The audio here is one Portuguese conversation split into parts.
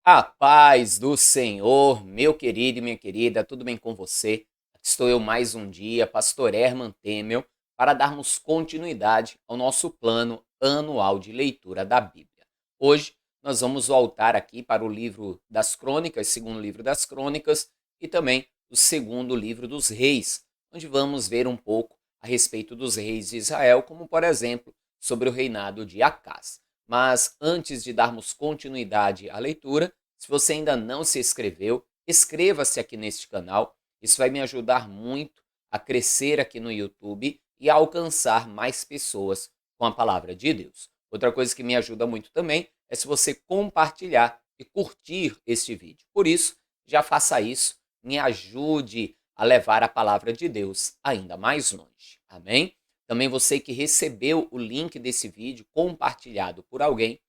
A paz do Senhor, meu querido e minha querida, tudo bem com você? Aqui estou eu mais um dia, Pastor Herman Temel, para darmos continuidade ao nosso plano anual de leitura da Bíblia. Hoje nós vamos voltar aqui para o livro das Crônicas, segundo livro das Crônicas, e também o segundo livro dos Reis, onde vamos ver um pouco a respeito dos reis de Israel, como por exemplo, sobre o reinado de Acás. Mas antes de darmos continuidade à leitura, se você ainda não se inscreveu, inscreva-se aqui neste canal. Isso vai me ajudar muito a crescer aqui no YouTube e a alcançar mais pessoas com a palavra de Deus. Outra coisa que me ajuda muito também é se você compartilhar e curtir este vídeo. Por isso, já faça isso, me ajude a levar a palavra de Deus ainda mais longe. Amém? Também você que recebeu o link desse vídeo compartilhado por alguém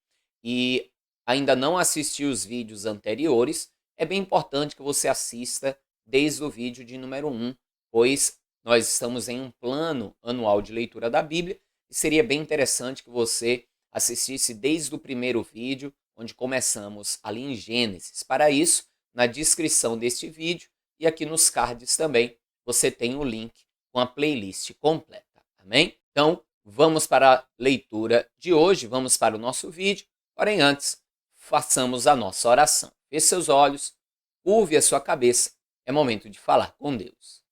e ainda não assistiu os vídeos anteriores, é bem importante que você assista desde o vídeo de número 1, pois nós estamos em um plano anual de leitura da Bíblia e seria bem interessante que você assistisse desde o primeiro vídeo, onde começamos ali em Gênesis. Para isso, na descrição deste vídeo e aqui nos cards também, você tem o link com a playlist completa. Amém? Então, vamos para a leitura de hoje, vamos para o nosso vídeo. Porém, antes, façamos a nossa oração. Feche seus olhos, curve a sua cabeça, é momento de falar com Deus.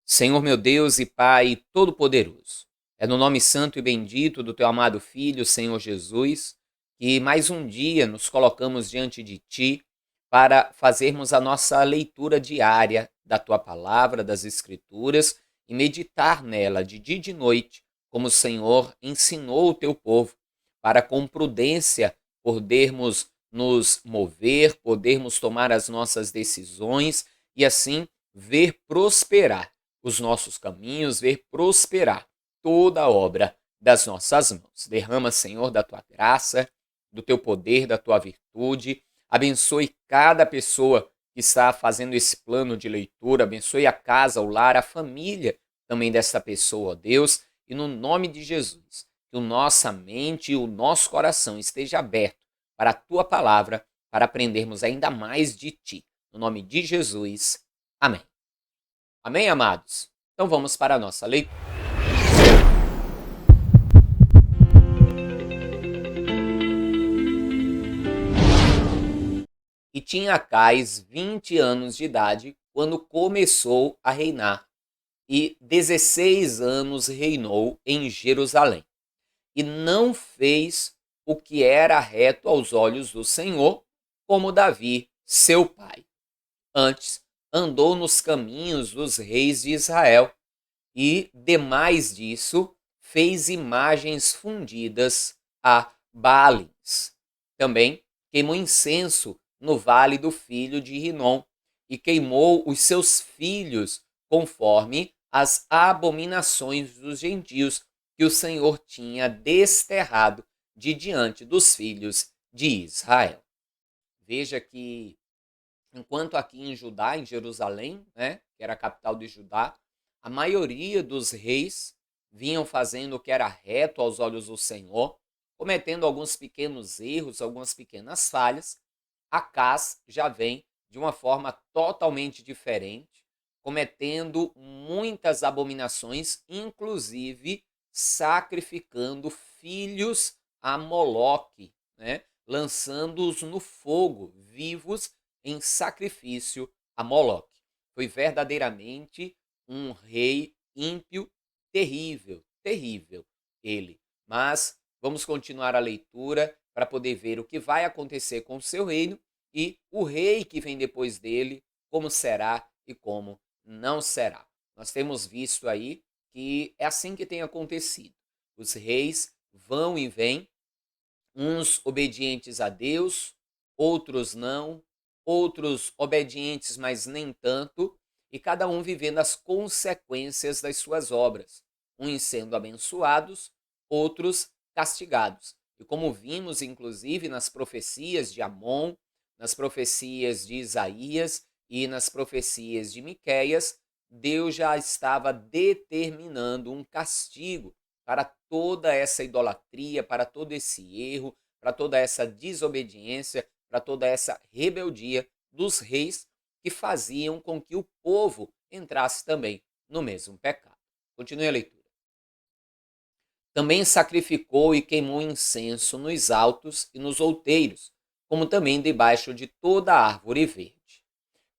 Senhor meu Deus e Pai Todo-Poderoso, é no nome santo e bendito do Teu amado Filho, Senhor Jesus, que mais um dia nos colocamos diante de Ti para fazermos a nossa leitura diária da Tua Palavra, das Escrituras, e meditar nela de dia e de noite, como o Senhor ensinou o Teu povo, para com prudência podermos nos mover, podermos tomar as nossas decisões e assim ver prosperar os nossos caminhos, ver prosperar toda a obra das nossas mãos. Derrama, Senhor, da Tua graça, do Teu poder, da Tua virtude. Abençoe cada pessoa que está fazendo esse plano de leitura. Abençoe a casa, o lar, a família também dessa pessoa, ó Deus. E no nome de Jesus, que a nossa mente e o nosso coração esteja aberto para a Tua palavra, para aprendermos ainda mais de Ti. No nome de Jesus. Amém. Amém, amados? Então vamos para a nossa leitura. E tinha Acais 20 anos de idade quando começou a reinar, e 16 anos reinou em Jerusalém. E não fez o que era reto aos olhos do Senhor, como Davi, seu pai. Antes, andou nos caminhos dos reis de Israel, e, demais disso, fez imagens fundidas a Baalins. Também queimou incenso no vale do filho de Rinom, e queimou os seus filhos conforme as abominações dos gentios que o Senhor tinha desterrado de diante dos filhos de Israel. Veja que, enquanto aqui em Judá, em Jerusalém, que era a capital de Judá, a maioria dos reis vinham fazendo o que era reto aos olhos do Senhor, cometendo alguns pequenos erros, algumas pequenas falhas. Acás já vem de uma forma totalmente diferente, cometendo muitas abominações, inclusive sacrificando filhos a Moloque, lançando-os no fogo, vivos, em sacrifício a Moloque. Foi verdadeiramente um rei ímpio, terrível, terrível ele. Mas vamos continuar a leitura para poder ver o que vai acontecer com o seu reino e o rei que vem depois dele, como será e como não será. Nós temos visto aí que é assim que tem acontecido. Os reis vão e vêm, uns obedientes a Deus, outros não, outros obedientes, mas nem tanto, e cada um vivendo as consequências das suas obras, uns sendo abençoados, outros castigados. E como vimos, inclusive, nas profecias de Amon, nas profecias de Isaías e nas profecias de Miqueias, Deus já estava determinando um castigo para toda essa idolatria, para todo esse erro, para toda essa desobediência, para toda essa rebeldia dos reis que faziam com que o povo entrasse também no mesmo pecado. Continue a leitura. Também sacrificou e queimou incenso nos altos e nos outeiros, como também debaixo de toda árvore verde.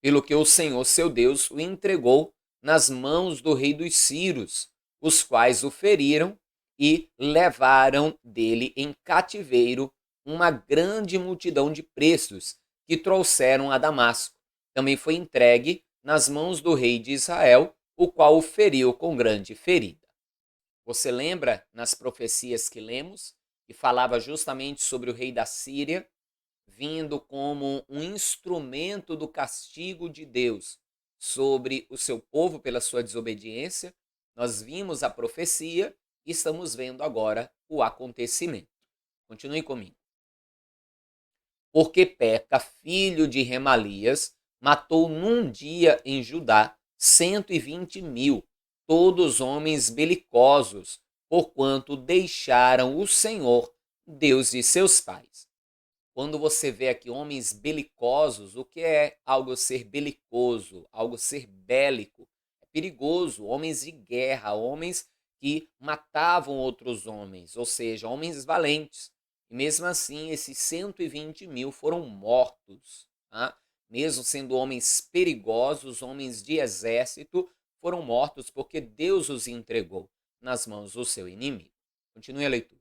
Pelo que o Senhor seu Deus o entregou nas mãos do rei dos Círios, os quais o feriram e levaram dele em cativeiro uma grande multidão de presos que trouxeram a Damasco. Também foi entregue nas mãos do rei de Israel, o qual o feriu com grande ferida. Você lembra nas profecias que lemos, que falava justamente sobre o rei da Síria, vindo como um instrumento do castigo de Deus sobre o seu povo pela sua desobediência? Nós vimos a profecia e estamos vendo agora o acontecimento. Continue comigo. Porque Peca, filho de Remalias, matou num dia em Judá 120.000, todos homens belicosos, porquanto deixaram o Senhor, Deus de seus pais. Quando você vê aqui homens belicosos, o que é algo ser belicoso, algo ser bélico? É perigoso, homens de guerra, homens que matavam outros homens, ou seja, homens valentes. E mesmo assim, esses 120.000 foram mortos. Tá? Mesmo sendo homens perigosos, homens de exército, foram mortos porque Deus os entregou nas mãos do seu inimigo. Continue a leitura.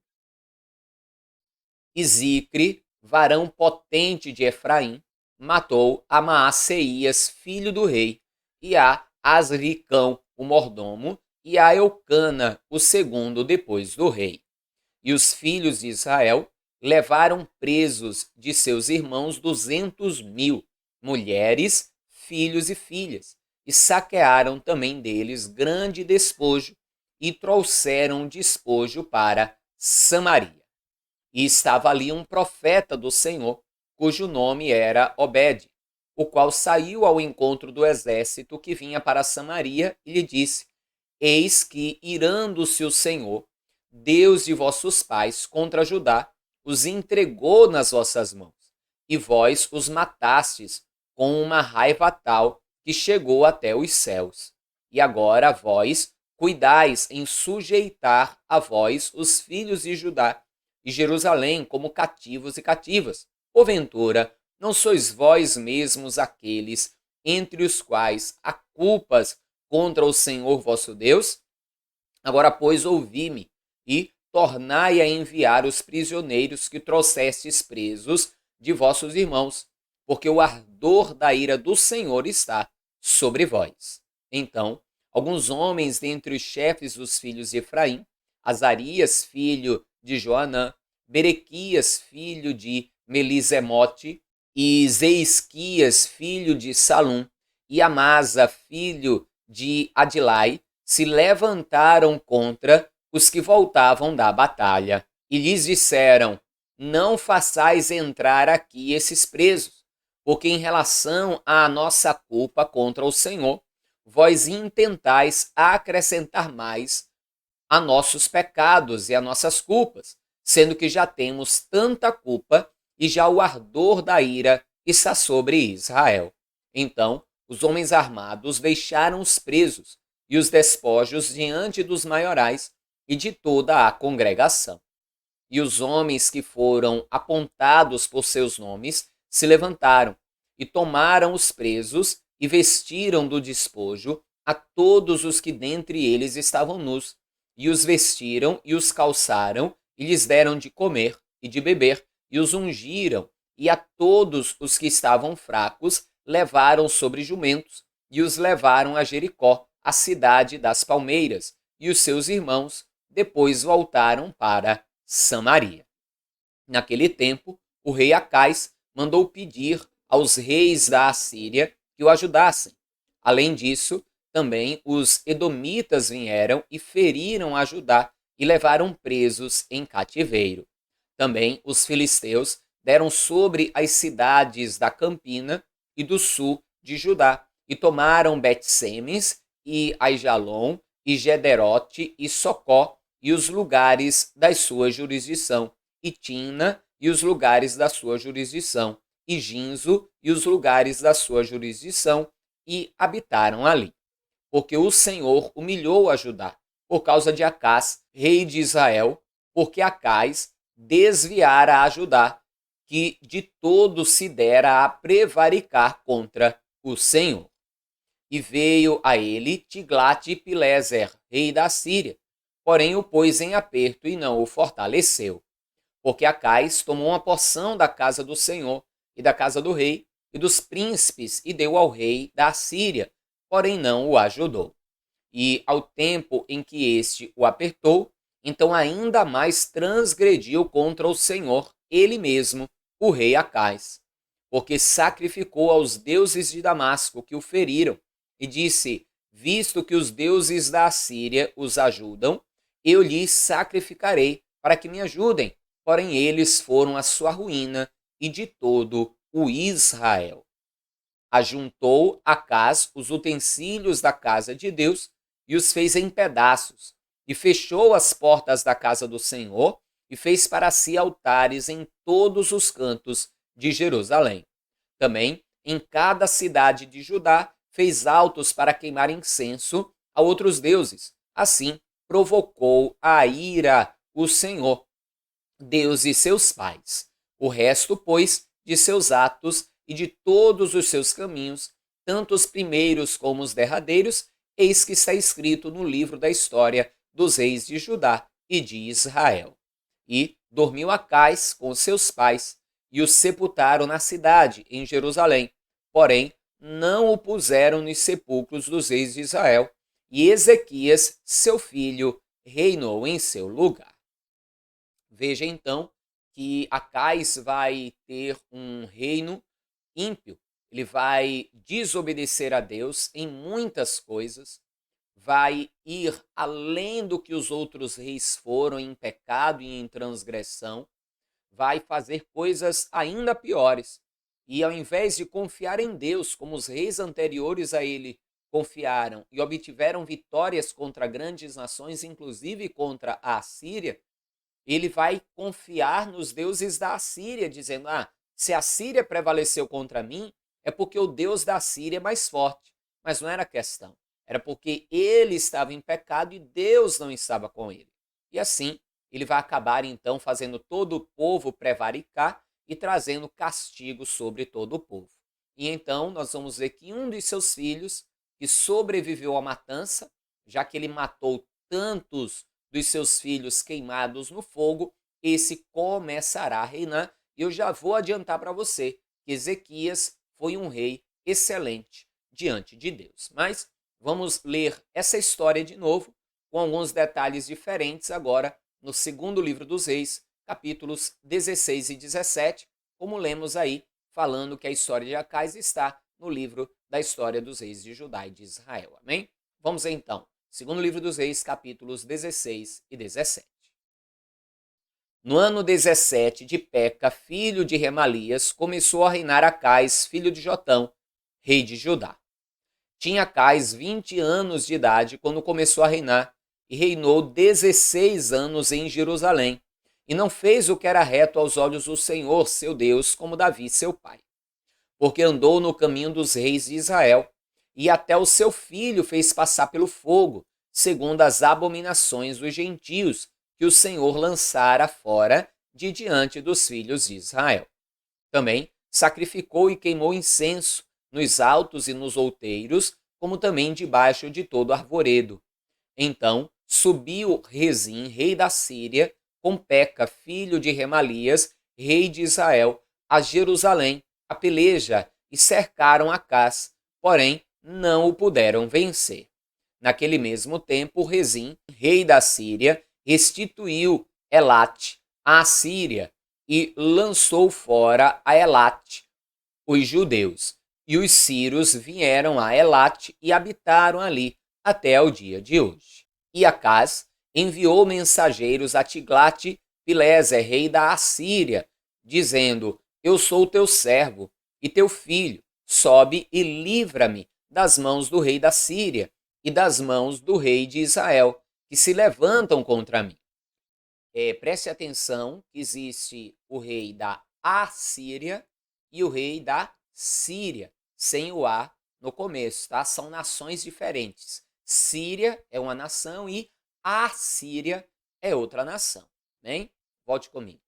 E Zicre, varão potente de Efraim, matou a Maaceias, filho do rei, e a Asricão, o mordomo, e a Eucana, o segundo depois do rei. E os filhos de Israel levaram presos de seus irmãos 200.000, mulheres, filhos e filhas, e saquearam também deles grande despojo, e trouxeram despojo para Samaria. E estava ali um profeta do Senhor, cujo nome era Obed, o qual saiu ao encontro do exército que vinha para Samaria e lhe disse: Eis que, irando-se o Senhor, Deus de vossos pais, contra Judá, os entregou nas vossas mãos, e vós os matastes com uma raiva tal que chegou até os céus. E agora vós cuidais em sujeitar a vós os filhos de Judá e Jerusalém como cativos e cativas. Porventura, não sois vós mesmos aqueles entre os quais há culpas contra o Senhor vosso Deus? Agora, pois, ouvi-me e tornai a enviar os prisioneiros que trouxestes presos de vossos irmãos, porque o ardor da ira do Senhor está sobre vós. Então, alguns homens dentre os chefes dos filhos de Efraim, Azarias, filho de Joanã, Berequias, filho de Melisemote, e Zeisquias, filho de Salum, e Amasa, filho de Adilai, se levantaram contra os que voltavam da batalha, e lhes disseram: Não façais entrar aqui esses presos, porque em relação à nossa culpa contra o Senhor, vós intentais acrescentar mais a nossos pecados e a nossas culpas, sendo que já temos tanta culpa e já o ardor da ira está sobre Israel. Então, os homens armados deixaram os presos e os despojos diante dos maiorais e de toda a congregação. E os homens que foram apontados por seus nomes se levantaram e tomaram os presos e vestiram do despojo a todos os que dentre eles estavam nus, e os vestiram e os calçaram, e lhes deram de comer e de beber, e os ungiram, e a todos os que estavam fracos levaram sobre jumentos, e os levaram a Jericó, a cidade das palmeiras, e os seus irmãos depois voltaram para Samaria. Naquele tempo, o rei Acais mandou pedir aos reis da Assíria que o ajudassem. Além disso, também os edomitas vieram e feriram a Judá e levaram presos em cativeiro. Também os filisteus deram sobre as cidades da Campina e do sul de Judá e tomaram Bet-Semes e Aijalon e Gederote e Socó e os lugares da sua jurisdição, e Timna e os lugares da sua jurisdição, e Ginzo e os lugares da sua jurisdição, e habitaram ali. Porque o Senhor humilhou a Judá, por causa de Acás, rei de Israel, porque Acás desviara a Judá, que de todo se dera a prevaricar contra o Senhor. E veio a ele Tiglat-Pileser, rei da Síria, porém o pôs em aperto e não o fortaleceu. Porque Acás tomou uma porção da casa do Senhor e da casa do rei e dos príncipes e deu ao rei da Síria, porém não o ajudou. E ao tempo em que este o apertou, então ainda mais transgrediu contra o Senhor, ele mesmo, o rei Acás, porque sacrificou aos deuses de Damasco que o feriram, e disse: visto que os deuses da Síria os ajudam, eu lhes sacrificarei para que me ajudem. Porém eles foram a sua ruína e de todo o Israel. Ajuntou Acás os utensílios da casa de Deus e os fez em pedaços, e fechou as portas da casa do Senhor, e fez para si altares em todos os cantos de Jerusalém. Também em cada cidade de Judá fez altos para queimar incenso a outros deuses. Assim provocou a ira o Senhor, Deus de seus pais. O resto, pois, de seus atos e de todos os seus caminhos, tanto os primeiros como os derradeiros, eis que está escrito no livro da história dos reis de Judá e de Israel. E dormiu Acás com seus pais, e o sepultaram na cidade, em Jerusalém. Porém, não o puseram nos sepulcros dos reis de Israel, e Ezequias, seu filho, reinou em seu lugar. Veja então que Acás vai ter um reino ímpio, ele vai desobedecer a Deus em muitas coisas, vai ir além do que os outros reis foram em pecado e em transgressão, vai fazer coisas ainda piores. E ao invés de confiar em Deus, como os reis anteriores a ele confiaram e obtiveram vitórias contra grandes nações, inclusive contra a Assíria, ele vai confiar nos deuses da Assíria, dizendo: se a Síria prevaleceu contra mim, é porque o Deus da Síria é mais forte. Mas não era questão. Era porque ele estava em pecado e Deus não estava com ele. E assim, ele vai acabar então fazendo todo o povo prevaricar e trazendo castigo sobre todo o povo. E então nós vamos ver que um dos seus filhos, que sobreviveu à matança, já que ele matou tantos dos seus filhos queimados no fogo, esse começará a reinar. E eu já vou adiantar para você que Ezequias foi um rei excelente diante de Deus. Mas vamos ler essa história de novo, com alguns detalhes diferentes agora no segundo livro dos Reis, capítulos 16 e 17, como lemos aí, falando que a história de Acás está no livro da história dos reis de Judá e de Israel. Amém? Vamos então. Segundo livro dos Reis, capítulos 16 e 17. No ano 17 de Peca, filho de Remalias, começou a reinar Acás, filho de Jotão, rei de Judá. Tinha Acás 20 anos de idade quando começou a reinar, e reinou 16 anos em Jerusalém, e não fez o que era reto aos olhos do Senhor, seu Deus, como Davi, seu pai. Porque andou no caminho dos reis de Israel, e até o seu filho fez passar pelo fogo, segundo as abominações dos gentios, que o Senhor lançara fora de diante dos filhos de Israel. Também sacrificou e queimou incenso nos altos e nos outeiros, como também debaixo de todo arvoredo. Então subiu Rezim, rei da Síria, com Peca, filho de Remalias, rei de Israel, a Jerusalém, a peleja, e cercaram Acás, porém não o puderam vencer. Naquele mesmo tempo, Rezim, rei da Síria, restituiu Elate à Síria e lançou fora a Elate os judeus. E os sírios vieram a Elate e habitaram ali até o dia de hoje. E Acás enviou mensageiros a Tiglat-Pileser, rei da Assíria, dizendo: eu sou teu servo e teu filho, sobe e livra-me das mãos do rei da Síria e das mãos do rei de Israel, que se levantam contra mim. Preste atenção que existe o rei da Assíria e o rei da Síria, sem o A no começo, tá? São nações diferentes. Síria é uma nação e Assíria é outra nação, bem? Volte comigo.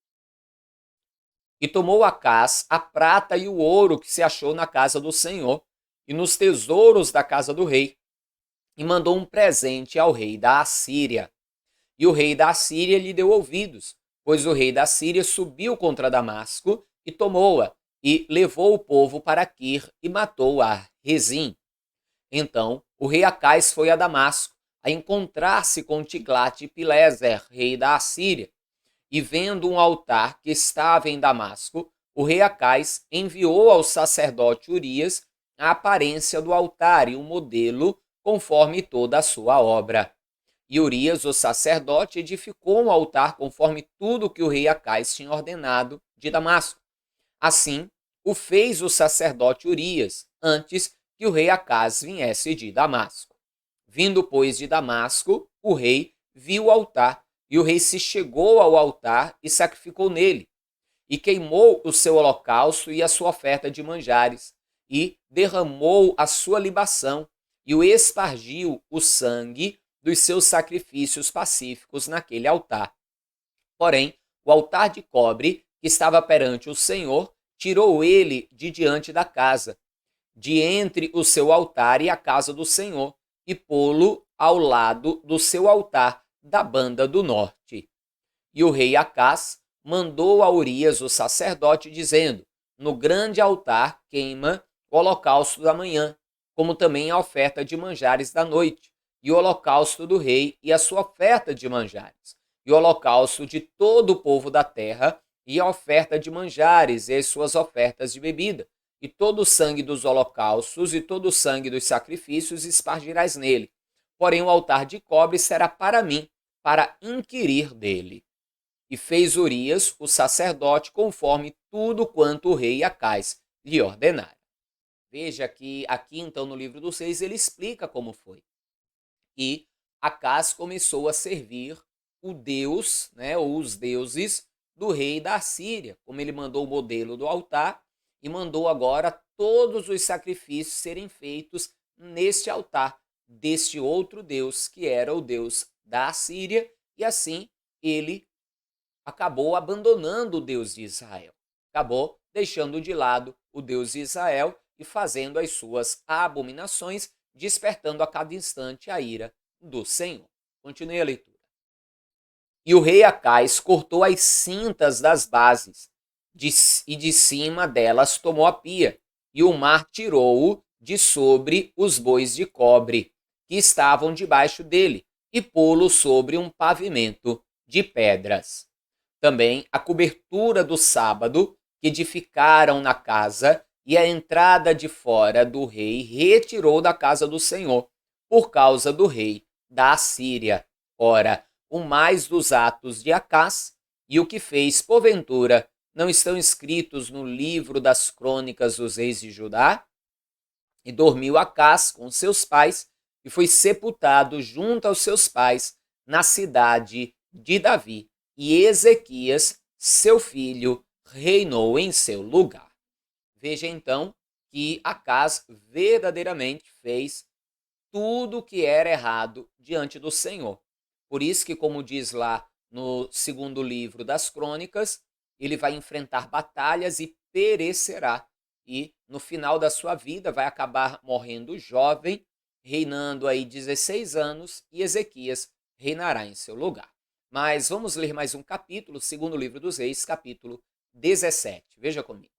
E tomou Acás a prata e o ouro que se achou na casa do Senhor e nos tesouros da casa do rei, e mandou um presente ao rei da Assíria. E o rei da Assíria lhe deu ouvidos, pois o rei da Síria subiu contra Damasco e tomou-a, e levou o povo para Quir e matou a Rezim. Então o rei Acás foi a Damasco a encontrar-se com Tiglat-Pileser, rei da Assíria, e vendo um altar que estava em Damasco, o rei Acás enviou ao sacerdote Urias a aparência do altar e um modelo conforme toda a sua obra. E Urias, o sacerdote, edificou um altar conforme tudo que o rei Acás tinha ordenado de Damasco. Assim, o fez o sacerdote Urias, antes que o rei Acás viesse de Damasco. Vindo, pois, de Damasco, o rei viu o altar, e o rei se chegou ao altar e sacrificou nele, e queimou o seu holocausto e a sua oferta de manjares, e derramou a sua libação, e o espargiu o sangue dos seus sacrifícios pacíficos naquele altar. Porém, o altar de cobre que estava perante o Senhor, tirou ele de diante da casa, de entre o seu altar e a casa do Senhor, e pô-lo ao lado do seu altar da banda do norte. E o rei Acás mandou a Urias, o sacerdote, dizendo: no grande altar queima o holocausto da manhã, como também a oferta de manjares da noite, e o holocausto do rei e a sua oferta de manjares, e o holocausto de todo o povo da terra, e a oferta de manjares e as suas ofertas de bebida, e todo o sangue dos holocaustos e todo o sangue dos sacrifícios espargirás nele. Porém o altar de cobre será para mim, para inquirir dele. E fez Urias, o sacerdote, conforme tudo quanto o rei Acás lhe ordenara. Veja que aqui então no livro dos Reis ele explica como foi. E Acás começou a servir o deus, né, ou os deuses do rei da Síria, como ele mandou o modelo do altar e mandou agora todos os sacrifícios serem feitos neste altar deste outro deus, que era o deus da Síria, e assim ele acabou abandonando o Deus de Israel. Acabou deixando de lado o Deus de Israel e fazendo as suas abominações, despertando a cada instante a ira do Senhor. Continue a leitura. E o rei Acás cortou as cintas das bases, e de cima delas tomou a pia, e o mar tirou-o de sobre os bois de cobre, que estavam debaixo dele, e pô-lo sobre um pavimento de pedras. Também a cobertura do sábado que edificaram na casa e a entrada de fora do rei retirou da casa do Senhor, por causa do rei da Assíria. Ora, o mais dos atos de Acás e o que fez, porventura, não estão escritos no livro das crônicas dos reis de Judá? E dormiu Acás com seus pais e foi sepultado junto aos seus pais na cidade de Davi. E Ezequias, seu filho, reinou em seu lugar. Veja então que Acás verdadeiramente fez tudo o que era errado diante do Senhor. Por isso que, como diz lá no segundo livro das crônicas, ele vai enfrentar batalhas e perecerá. E no final da sua vida vai acabar morrendo jovem, reinando aí 16 anos, e Ezequias reinará em seu lugar. Mas vamos ler mais um capítulo, segundo livro dos Reis, capítulo 17. Veja comigo.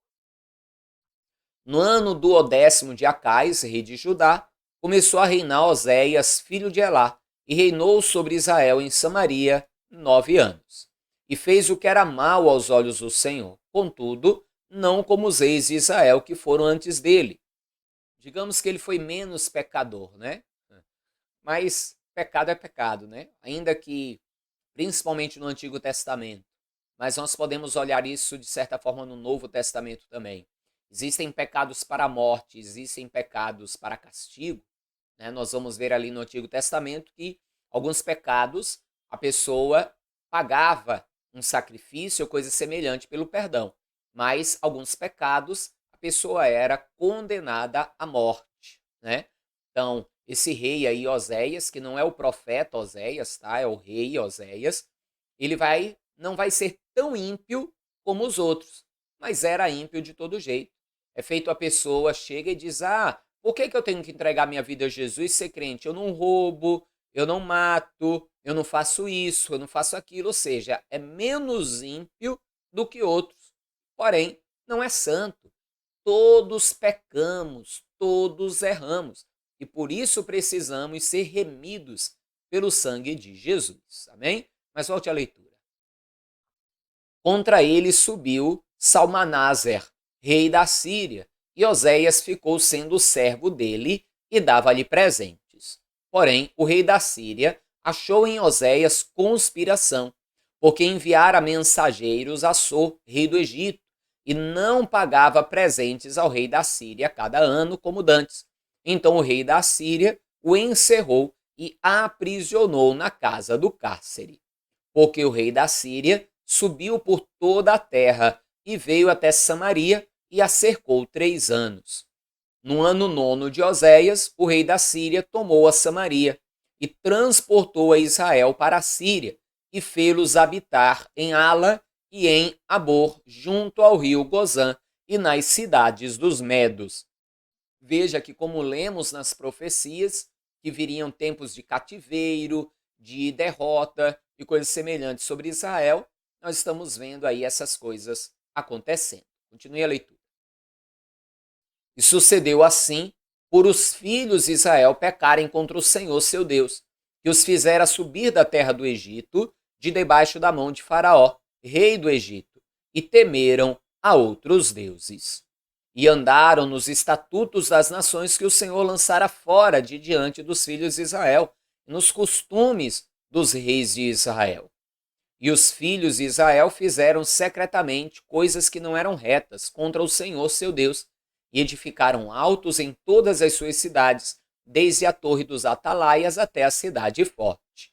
No ano do 10º de Acás, rei de Judá, começou a reinar Oséias, filho de Elá, e reinou sobre Israel em Samaria 9 anos. E fez o que era mal aos olhos do Senhor, contudo, não como os reis de Israel que foram antes dele. Digamos que ele foi menos pecador, né? Mas pecado é pecado, né? Ainda que, principalmente no Antigo Testamento, mas nós podemos olhar isso de certa forma no Novo Testamento também. Existem pecados para a morte, existem pecados para castigo, né? Nós vamos ver ali no Antigo Testamento que alguns pecados a pessoa pagava um sacrifício ou coisa semelhante pelo perdão, mas alguns pecados pessoa era condenada à morte, né? Então, esse rei aí, Oséias, que não é o profeta Oséias, tá? É o rei Oséias, não vai ser tão ímpio como os outros, mas era ímpio de todo jeito. É feito a pessoa chega e diz: "Ah, por que que eu tenho que entregar minha vida a Jesus e ser crente? Eu não roubo, eu não mato, eu não faço isso, eu não faço aquilo", ou seja, é menos ímpio do que outros. Porém, não é santo. Todos pecamos, todos erramos. E por isso precisamos ser remidos pelo sangue de Jesus. Amém? Mas volte à leitura. Contra ele subiu Salmanáser, rei da Síria, e Oséias ficou sendo servo dele e dava-lhe presentes. Porém, o rei da Síria achou em Oséias conspiração, porque enviara mensageiros a So, rei do Egito, e não pagava presentes ao rei da Síria cada ano, como dantes. Então o rei da Síria o encerrou e aprisionou na casa do cárcere. Porque o rei da Síria subiu por toda a terra e veio até Samaria e a cercou 3 anos. No ano 9º de Oséias, o rei da Síria tomou a Samaria e transportou a Israel para a Síria e fê-los habitar em Ala e em Abor, junto ao rio Gozã e nas cidades dos Medos. Veja que, como lemos nas profecias, que viriam tempos de cativeiro, de derrota e coisas semelhantes sobre Israel, nós estamos vendo aí essas coisas acontecendo. Continue a leitura. E sucedeu assim por os filhos de Israel pecarem contra o Senhor seu Deus, que os fizera subir da terra do Egito, de debaixo da mão de Faraó, rei do Egito, e temeram a outros deuses. E andaram nos estatutos das nações que o Senhor lançara fora de diante dos filhos de Israel, nos costumes dos reis de Israel. E os filhos de Israel fizeram secretamente coisas que não eram retas contra o Senhor seu Deus, e edificaram altos em todas as suas cidades, desde a torre dos atalaias até a cidade forte.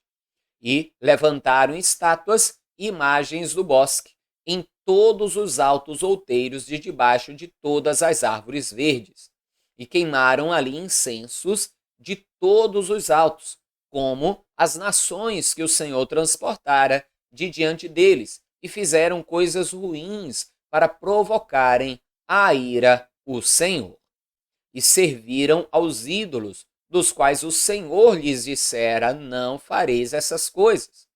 E levantaram estátuas e imagens do bosque, em todos os altos outeiros de debaixo de todas as árvores verdes, e queimaram ali incensos de todos os altos, como as nações que o Senhor transportara de diante deles, e fizeram coisas ruins para provocarem a ira o Senhor. E serviram aos ídolos, dos quais o Senhor lhes dissera: não fareis essas coisas.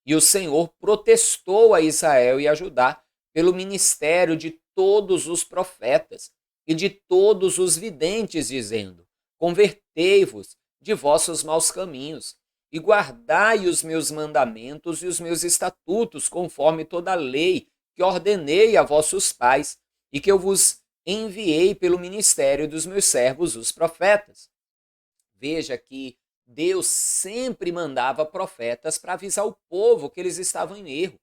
E o Senhor protestou a Israel e a Judá pelo ministério de todos os profetas e de todos os videntes, dizendo: convertei-vos de vossos maus caminhos e guardai os meus mandamentos e os meus estatutos, conforme toda a lei que ordenei a vossos pais e que eu vos enviei pelo ministério dos meus servos, os profetas. Veja que Deus sempre mandava profetas para avisar o povo que eles estavam em erro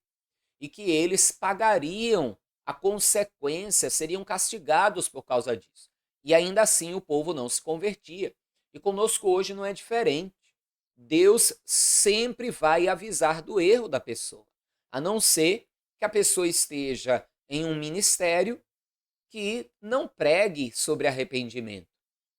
e que eles pagariam a consequência, seriam castigados por causa disso. E ainda assim o povo não se convertia. E conosco hoje não é diferente. Deus sempre vai avisar do erro da pessoa, a não ser que a pessoa esteja em um ministério que não pregue sobre arrependimento,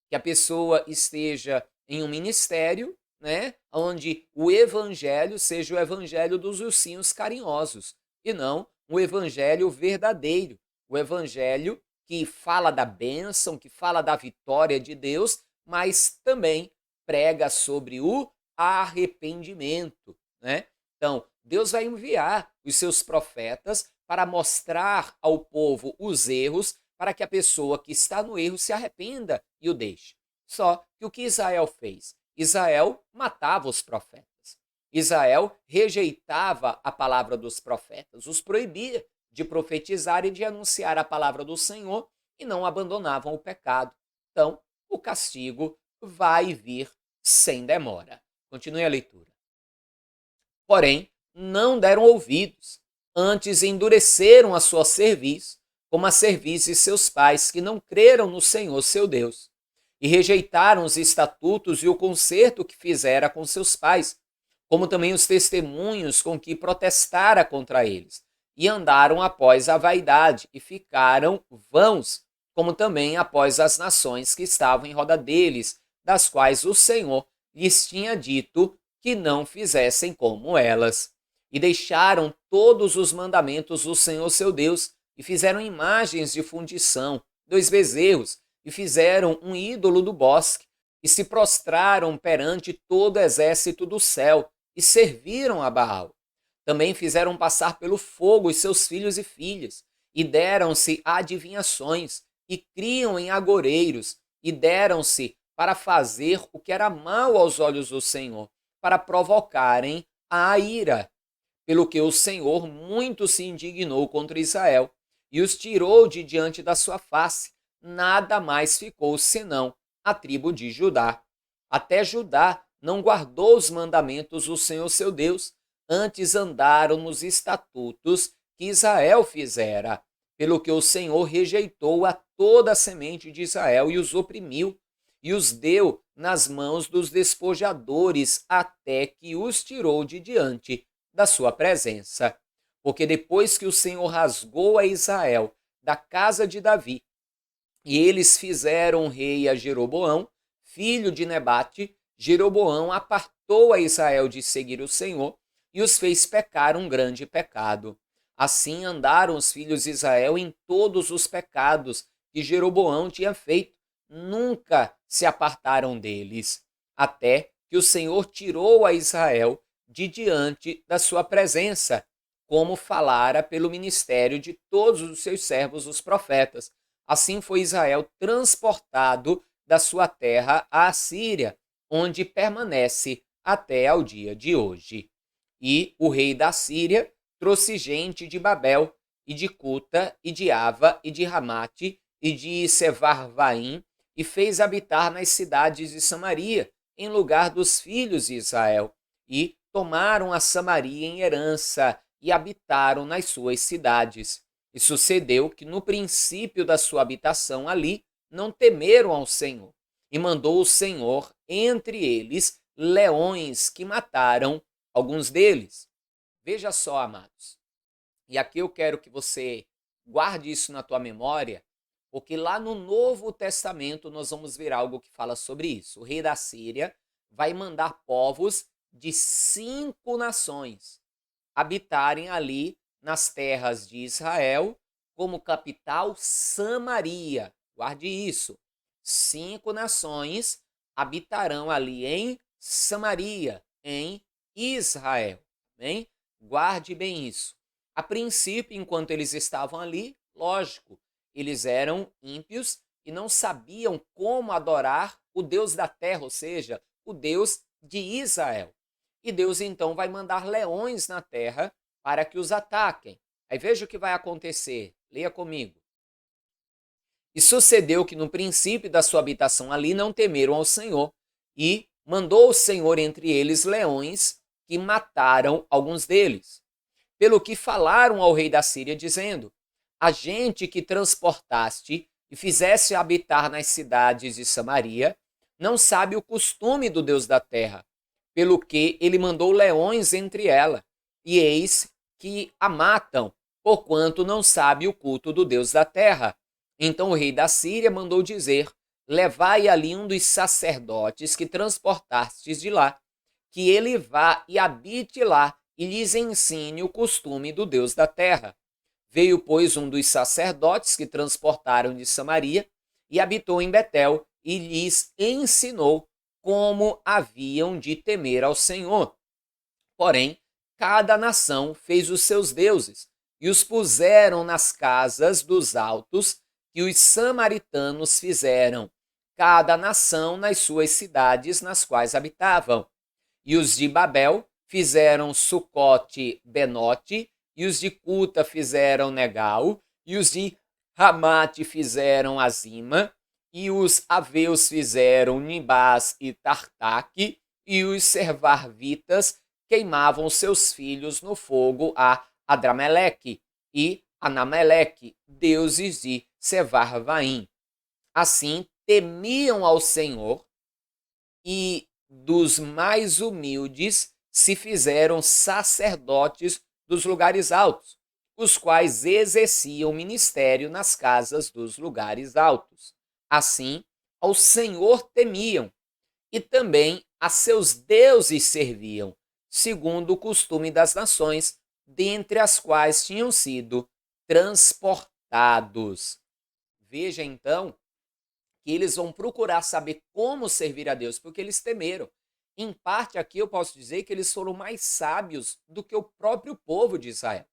que a pessoa esteja em um ministério, né, onde o evangelho seja o evangelho dos ursinhos carinhosos e não um evangelho verdadeiro, o evangelho que fala da bênção, que fala da vitória de Deus, mas também prega sobre o arrependimento, né? Então, Deus vai enviar os seus profetas para mostrar ao povo os erros, para que a pessoa que está no erro se arrependa e o deixe. Só que o que Israel fez? Israel matava os profetas. Israel rejeitava a palavra dos profetas, os proibia de profetizar e de anunciar a palavra do Senhor e não abandonavam o pecado. Então, o castigo vai vir sem demora. Continue a leitura. Porém, não deram ouvidos, antes endureceram a sua cerviz, como a cerviz de seus pais, que não creram no Senhor seu Deus, e rejeitaram os estatutos e o concerto que fizera com seus pais, como também os testemunhos com que protestara contra eles, e andaram após a vaidade, e ficaram vãos, como também após as nações que estavam em roda deles, das quais o Senhor lhes tinha dito que não fizessem como elas. E deixaram todos os mandamentos do Senhor seu Deus, e fizeram imagens de fundição, 2 bezerros, e fizeram um ídolo do bosque, e se prostraram perante todo o exército do céu, e serviram a Baal. Também fizeram passar pelo fogo os seus filhos e filhas, e deram-se adivinhações, e criam em agoreiros, e deram-se para fazer o que era mal aos olhos do Senhor, para provocarem a ira. Pelo que o Senhor muito se indignou contra Israel, e os tirou de diante da sua face. Nada mais ficou senão a tribo de Judá. Até Judá não guardou os mandamentos do Senhor seu Deus, antes andaram nos estatutos que Israel fizera, pelo que o Senhor rejeitou a toda a semente de Israel e os oprimiu, e os deu nas mãos dos despojadores, até que os tirou de diante da sua presença. Porque depois que o Senhor rasgou a Israel da casa de Davi, e eles fizeram um rei a Jeroboão, filho de Nebate, Jeroboão apartou a Israel de seguir o Senhor e os fez pecar um grande pecado. Assim andaram os filhos de Israel em todos os pecados que Jeroboão tinha feito, nunca se apartaram deles, até que o Senhor tirou a Israel de diante da sua presença, como falara pelo ministério de todos os seus servos, os profetas. Assim foi Israel transportado da sua terra à Síria, onde permanece até ao dia de hoje. E o rei da Síria trouxe gente de Babel, e de Cuta, e de Ava, e de Ramate, e de Sevarvaim, e fez habitar nas cidades de Samaria, em lugar dos filhos de Israel, e tomaram a Samaria em herança, e habitaram nas suas cidades. E sucedeu que no princípio da sua habitação ali, não temeram ao Senhor, e mandou o Senhor entre eles leões que mataram alguns deles. Veja só, amados, e aqui eu quero que você guarde isso na tua memória, porque lá no Novo Testamento nós vamos ver algo que fala sobre isso. O rei da Síria vai mandar povos de 5 nações habitarem ali nas terras de Israel, como capital Samaria. Guarde isso. 5 nações habitarão ali em Samaria, em Israel. Bem? Guarde bem isso. A princípio, enquanto eles estavam ali, lógico, eles eram ímpios e não sabiam como adorar o Deus da terra, ou seja, o Deus de Israel. E Deus então vai mandar leões na terra para que os ataquem. Aí veja o que vai acontecer. Leia comigo. E sucedeu que no princípio da sua habitação ali não temeram ao Senhor, e mandou o Senhor entre eles leões que mataram alguns deles. Pelo que falaram ao rei da Síria, dizendo: a gente que transportaste e fizesse habitar nas cidades de Samaria não sabe o costume do Deus da terra, pelo que ele mandou leões entre ela, e eis que a matam, porquanto não sabe o culto do Deus da terra. Então o rei da Síria mandou dizer: levai ali um dos sacerdotes que transportastes de lá, que ele vá e habite lá e lhes ensine o costume do Deus da terra. Veio, pois, um dos sacerdotes que transportaram de Samaria e habitou em Betel e lhes ensinou como haviam de temer ao Senhor. Porém, cada nação fez os seus deuses e os puseram nas casas dos altos que os samaritanos fizeram, cada nação nas suas cidades nas quais habitavam. E os de Babel fizeram Sucote Benote, e os de Cuta fizeram Negal, e os de Ramate fizeram Azima, e os aveus fizeram Nibás e Tartaque, e os servarvitas queimavam seus filhos no fogo a Adrameleque e Anameleque, deuses de Sevarvaim. Assim temiam ao Senhor, e dos mais humildes se fizeram sacerdotes dos lugares altos. os quais exerciam ministério nas casas dos lugares altos. Assim, ao Senhor temiam e também a seus deuses serviam, segundo o costume das nações, dentre as quais tinham sido transportados. Veja então que eles vão procurar saber como servir a Deus, porque eles temeram. Em parte, aqui eu posso dizer que eles foram mais sábios do que o próprio povo de Israel,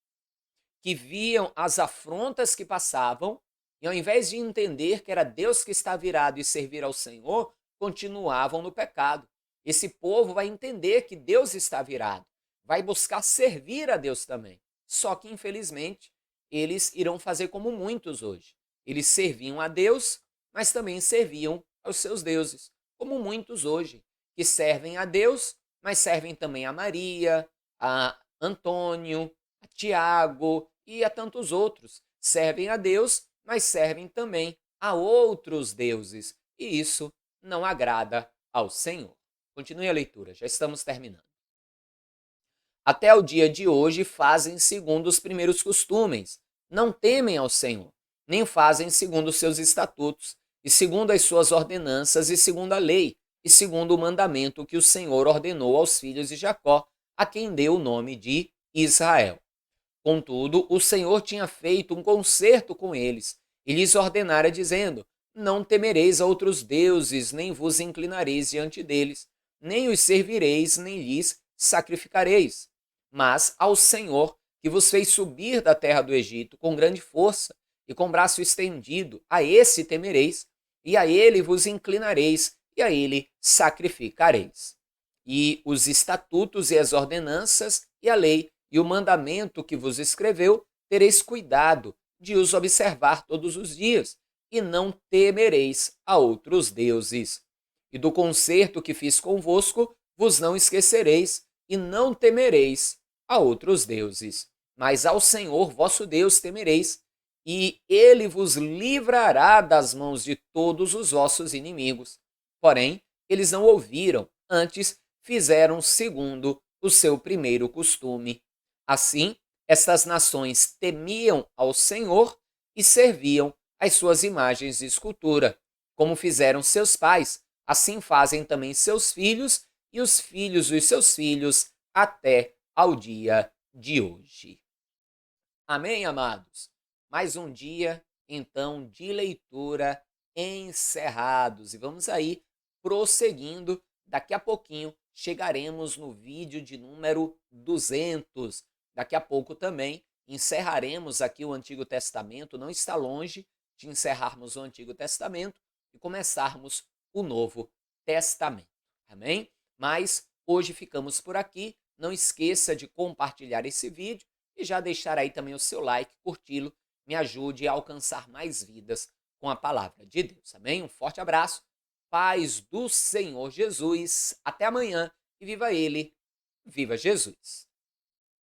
que viam as afrontas que passavam e, ao invés de entender que era Deus que está virado e servir ao Senhor, continuavam no pecado. Esse povo vai entender que Deus está virado, vai buscar servir a Deus também. Só que, infelizmente, eles irão fazer como muitos hoje. Eles serviam a Deus, mas também serviam aos seus deuses, como muitos hoje, que servem a Deus, mas servem também a Maria, a Antônio, a Tiago e a tantos outros. Servem a Deus, mas servem também a outros deuses. E isso não agrada ao Senhor. Continue a leitura, já estamos terminando. Até o dia de hoje fazem segundo os primeiros costumes, não temem ao Senhor, nem fazem segundo os seus estatutos, e segundo as suas ordenanças, e segundo a lei, e segundo o mandamento que o Senhor ordenou aos filhos de Jacó, a quem deu o nome de Israel. Contudo, o Senhor tinha feito um concerto com eles, e lhes ordenara, dizendo: Não temereis a outros deuses, nem vos inclinareis diante deles, nem os servireis, nem lhes sacrificareis. Mas ao Senhor, que vos fez subir da terra do Egito com grande força e com braço estendido, a esse temereis, e a ele vos inclinareis, e a ele sacrificareis. E os estatutos e as ordenanças, e a lei, e o mandamento que vos escreveu, tereis cuidado de os observar todos os dias, e não temereis a outros deuses. E do concerto que fiz convosco, vos não esquecereis, e não temereis a outros deuses. Mas ao Senhor vosso Deus temereis, e ele vos livrará das mãos de todos os vossos inimigos. Porém, eles não ouviram, antes fizeram segundo o seu primeiro costume. Assim, estas nações temiam ao Senhor e serviam as suas imagens de escultura, como fizeram seus pais, assim fazem também seus filhos e os filhos dos seus filhos até ao dia de hoje. Amém, amados? Mais um dia, então, de leitura encerrados. E vamos aí prosseguindo. Daqui a pouquinho chegaremos no vídeo de número 200. Daqui a pouco também encerraremos aqui o Antigo Testamento. Não está longe de encerrarmos o Antigo Testamento e começarmos o Novo Testamento. Amém? Mas hoje ficamos por aqui. Não esqueça de compartilhar esse vídeo e já deixar aí também o seu like, curti-lo. Me ajude a alcançar mais vidas com a palavra de Deus. Amém? Um forte abraço. Paz do Senhor Jesus. Até amanhã e viva Ele. Viva Jesus.